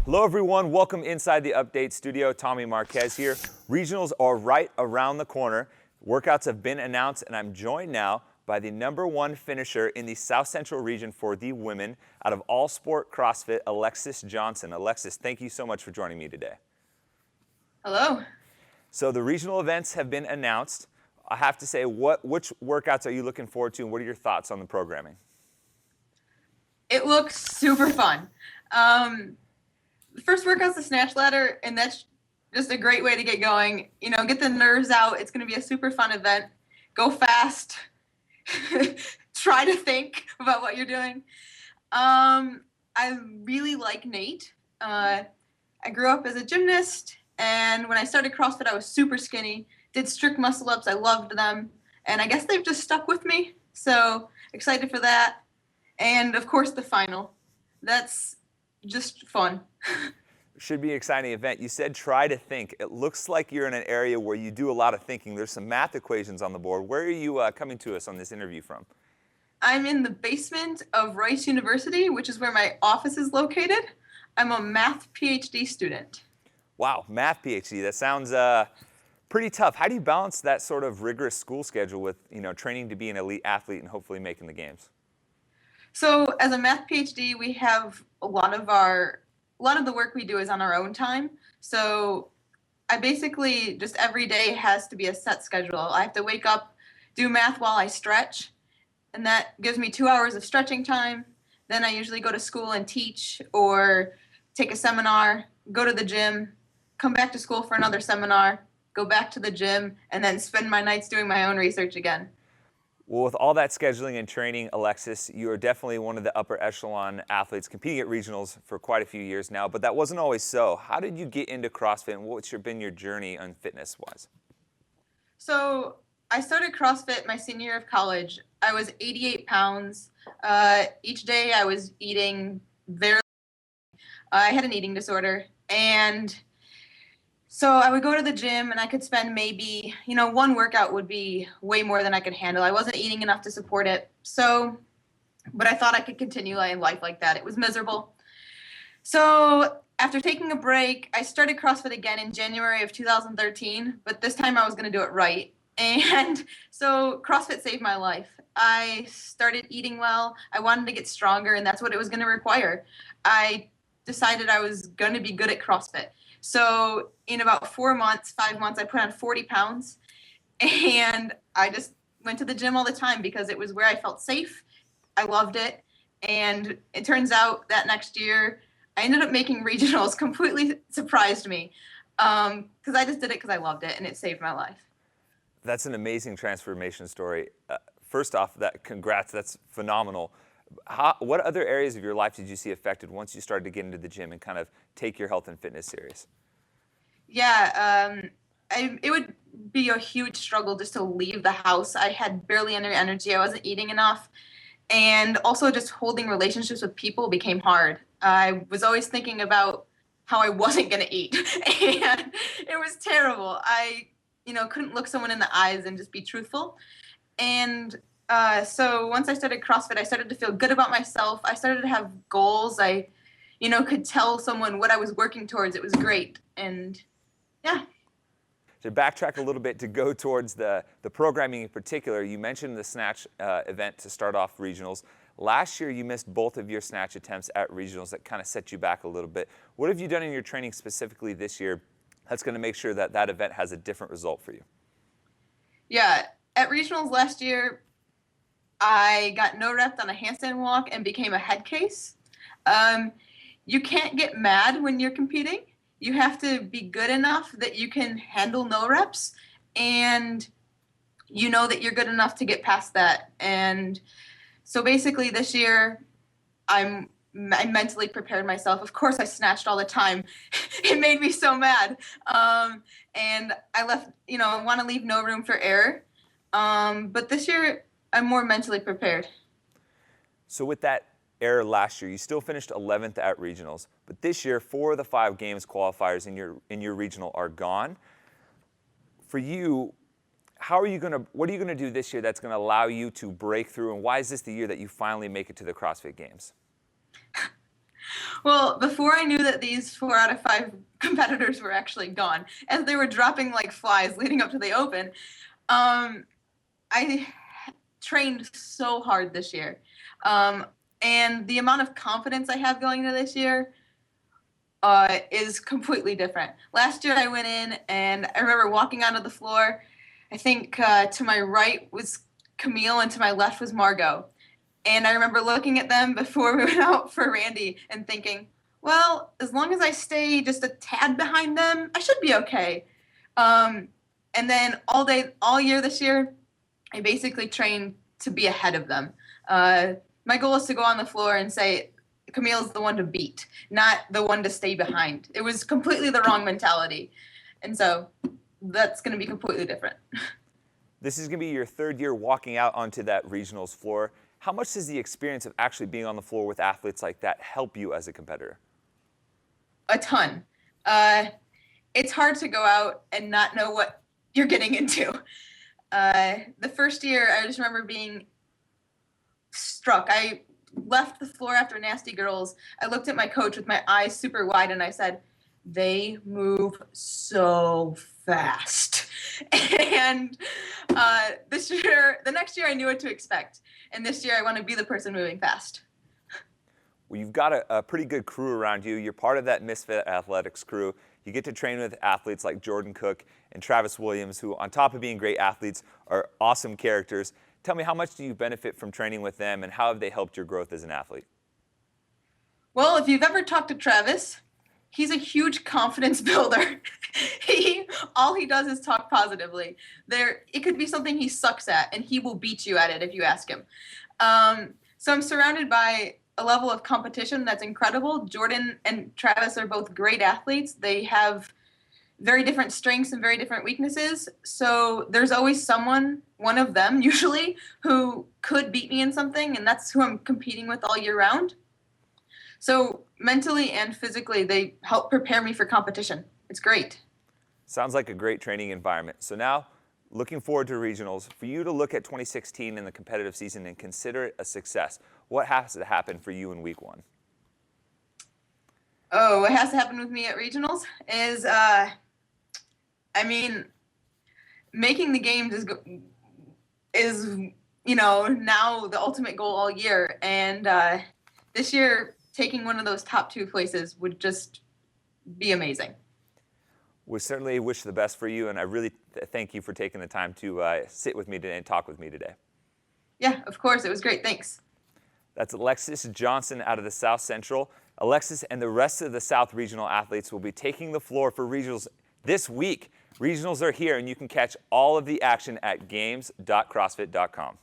Hello everyone, welcome inside the Update Studio. Tommy Marquez here. Regionals are right around the corner. Workouts have been announced and I'm joined now by the #1 finisher in the South Central region for the women out of All Sport CrossFit, Alexis Johnson. Alexis, thank you so much for joining me today. Hello. So the regional events have been announced. I have to say, which workouts are you looking forward to and what are your thoughts on the programming? It looks super fun. The first workout's the snatch ladder, and that's just a great way to get going. You know, get the nerves out. It's going to be a super fun event. Go fast. Try to think about what you're doing. I really like Nate. I grew up as a gymnast, and when I started CrossFit, I was super skinny. Did strict muscle ups. I loved them, and I guess they've just stuck with me. So excited for that. And of course, the final. That's just fun. Should be an exciting event. You said try to think. It looks like you're in an area where you do a lot of thinking. There's some math equations on the board. Where are you coming to us on this interview from? I'm in the basement of Rice University, which is where my office is located. I'm a math PhD student. Wow, math PhD. That sounds pretty tough. How do you balance that sort of rigorous school schedule with, training to be an elite athlete and hopefully making the games? So as a math PhD, we have a lot of the work we do is on our own time. So I basically just every day has to be a set schedule. I have to wake up, do math while I stretch, and that gives me 2 hours of stretching time. Then I usually go to school and teach or take a seminar, go to the gym, come back to school for another seminar, go back to the gym, and then spend my nights doing my own research again. Well, with all that scheduling and training, Alexis, you are definitely one of the upper echelon athletes competing at regionals for quite a few years now, but that wasn't always so. How did you get into CrossFit and what's been your journey on fitness-wise? So I started CrossFit my senior year of college. I was 88 pounds. Each day I was eating very. I had an eating disorder, and so I would go to the gym and I could spend maybe, one workout would be way more than I could handle. I wasn't eating enough to support it. But I thought I could continue life like that. It was miserable. So after taking a break, I started CrossFit again in January of 2013, but this time I was going to do it right. And so CrossFit saved my life. I started eating well. I wanted to get stronger, and that's what it was going to require. I decided I was going to be good at CrossFit. So in about 5 months, I put on 40 pounds, and I just went to the gym all the time because it was where I felt safe. I loved it, and it turns out that next year I ended up making regionals. Completely surprised me because I just did it because I loved it, and it saved my life. That's an amazing transformation story. First off, congrats, that's phenomenal. What other areas of your life did you see affected once you started to get into the gym and kind of take your health and fitness serious? Yeah, it would be a huge struggle just to leave the house. I had barely any energy. I wasn't eating enough. And also just holding relationships with people became hard. I was always thinking about how I wasn't going to eat. And it was terrible. I, couldn't look someone in the eyes and just be truthful. And so once I started CrossFit, I started to feel good about myself. I started to have goals. I, could tell someone what I was working towards. It was great. And yeah. To backtrack a little bit to go towards the programming in particular, you mentioned the snatch event to start off regionals. Last year, you missed both of your snatch attempts at regionals. That kind of set you back a little bit. What have you done in your training specifically this year that's going to make sure that that event has a different result for you? Yeah, at regionals last year, I got no reps on a handstand walk and became a head case. You can't get mad when you're competing. You have to be good enough that you can handle no reps, and you know that you're good enough to get past that. And so basically this year, I mentally prepared myself. Of course, I snatched all the time. It made me so mad. And I left, I want to leave no room for error. But this year, I'm more mentally prepared. So with that error last year, you still finished 11th at regionals, but this year 4 of the 5 games qualifiers in your regional are gone. For you, what are you going to do this year that's going to allow you to break through, and why is this the year that you finally make it to the CrossFit Games? Well, before I knew that these 4 out of 5 competitors were actually gone, as they were dropping like flies leading up to the Open, I trained so hard this year. And the amount of confidence I have going into this year is completely different. Last year I went in and I remember walking onto the floor. I think to my right was Camille and to my left was Margot. And I remember looking at them before we went out for Randy and thinking, well, as long as I stay just a tad behind them, I should be okay. And then all year this year, I basically trained to be ahead of them. My goal is to go on the floor and say, Camille's the one to beat, not the one to stay behind. It was completely the wrong mentality. And so that's going to be completely different. This is going to be your 3rd year walking out onto that regionals floor. How much does the experience of actually being on the floor with athletes like that help you as a competitor? A ton. It's hard to go out and not know what you're getting into. The first year, I just remember being struck. I left the floor after Nasty Girls. I looked at my coach with my eyes super wide and I said, they move so fast. And the next year I knew what to expect. And this year I want to be the person moving fast. Well, you've got a pretty good crew around you. You're part of that Misfit Athletics crew. You get to train with athletes like Jordan Cook and Travis Williams, who on top of being great athletes are awesome characters. Tell me, how much do you benefit from training with them and how have they helped your growth as an athlete? Well, if you've ever talked to Travis, he's a huge confidence builder. All he does is talk positively. It could be something he sucks at, and he will beat you at it if you ask him. So I'm surrounded by a level of competition that's incredible. Jordan and Travis are both great athletes. They have very different strengths and very different weaknesses. So there's always someone, one of them usually, who could beat me in something, and that's who I'm competing with all year round. So mentally and physically, they help prepare me for competition. It's great. Sounds like a great training environment. So now, looking forward to regionals, for you to look at 2016 in the competitive season and consider it a success, what has to happen for you in week 1? Oh, what has to happen with me at regionals is, making the games is now the ultimate goal all year. And this year, taking one of those top 2 places would just be amazing. We certainly wish the best for you, and I really thank you for taking the time to sit with me today and talk with me today. Yeah, of course. It was great. Thanks. That's Alexis Johnson out of the South Central. Alexis and the rest of the South Regional athletes will be taking the floor for regionals this week. Regionals are here, and you can catch all of the action at games.crossfit.com.